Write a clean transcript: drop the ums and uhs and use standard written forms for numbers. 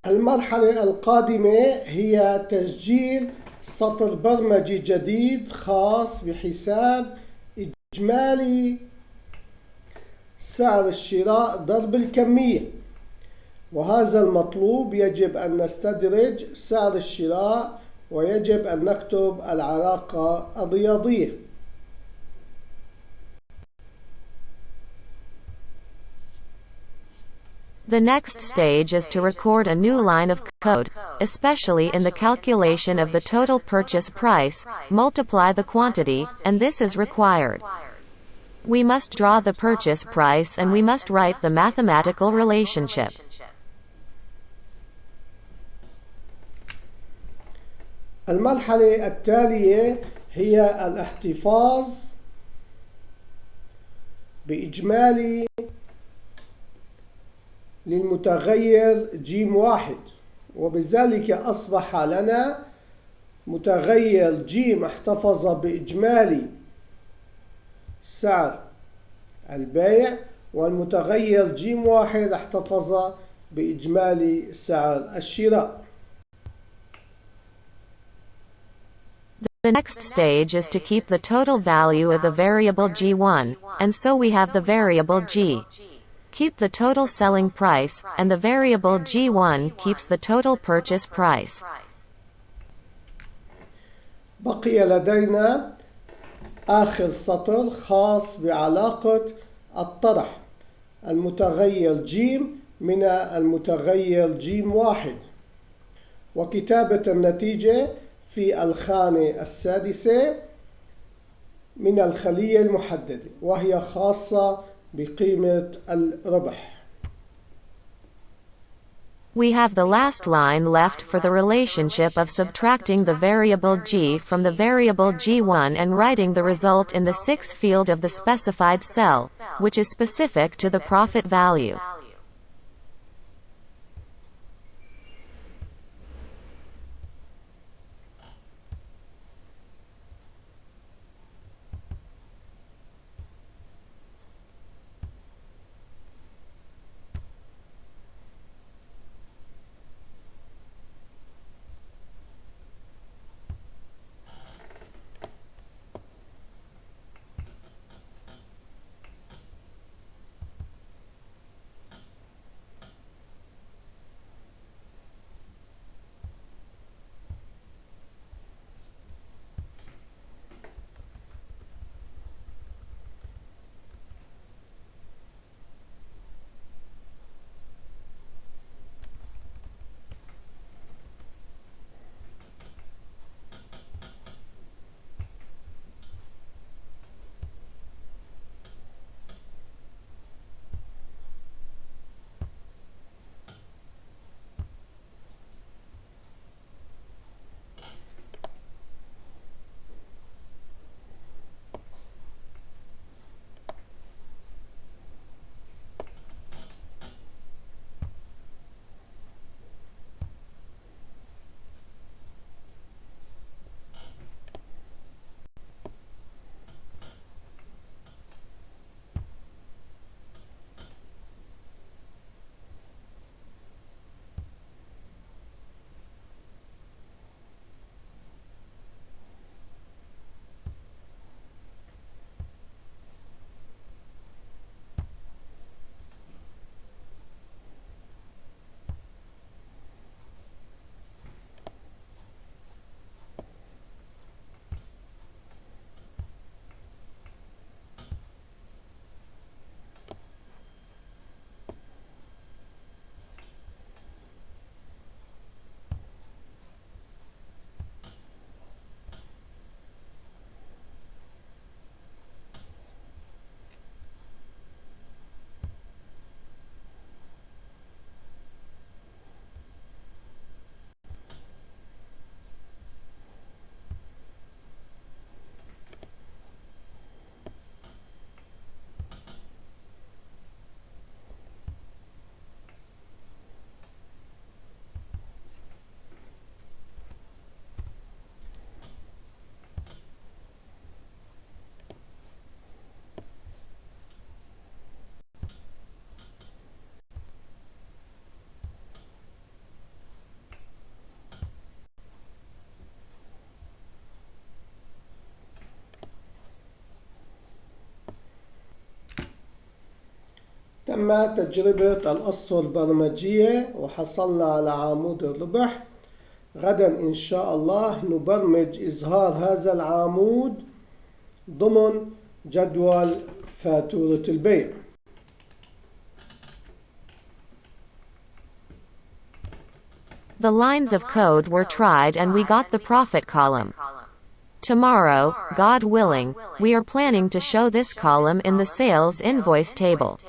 المرحلة القادمة هي تسجيل سطر برمجي جديد خاص بحساب إجمالي سعر الشراء ضرب الكمية، وهذا المطلوب يجب أن نستدرج سعر الشراء ويجب أن نكتب العلاقة الرياضية. The next stage is to record a new line of code, especially in the calculation of the total purchase price, multiply the quantity, and this is required. We must draw the purchase price and we must write the mathematical relationship. المرحلة التالية هي الاحتفاظ بإجمالي للمتغير ج1، وبذلك أصبح لنا متغير ج احتفظ بإجمالي سعر البيع، والمتغير ج1 احتفظ بإجمالي سعر الشراء. The next stage is to keep the total value of the variable G1, and so we have the variable G. Keep the total selling price, and the variable G1 keeps the total purchase price. بقي لدينا آخر سطر خاص بعلاقة الطرح المتغير ج من المتغير ج1 وكتابة النتيجة في الخانة السادسة من الخلية المحددة، وهي خاصة بقيمة الربح. We have the last line left for the relationship of subtracting the variable G from the variable G1 and writing the result in the sixth field of the specified cell, which is specific to the profit value. تم تجربة الأسطر البرمجية وحصلنا على عمود الربح. غدا إن شاء الله نبرمج إظهار هذا العمود ضمن جدول فاتورة البيع. The lines of code were tried and we got the profit column. Tomorrow, God willing, we are planning to show this column in the sales invoice table.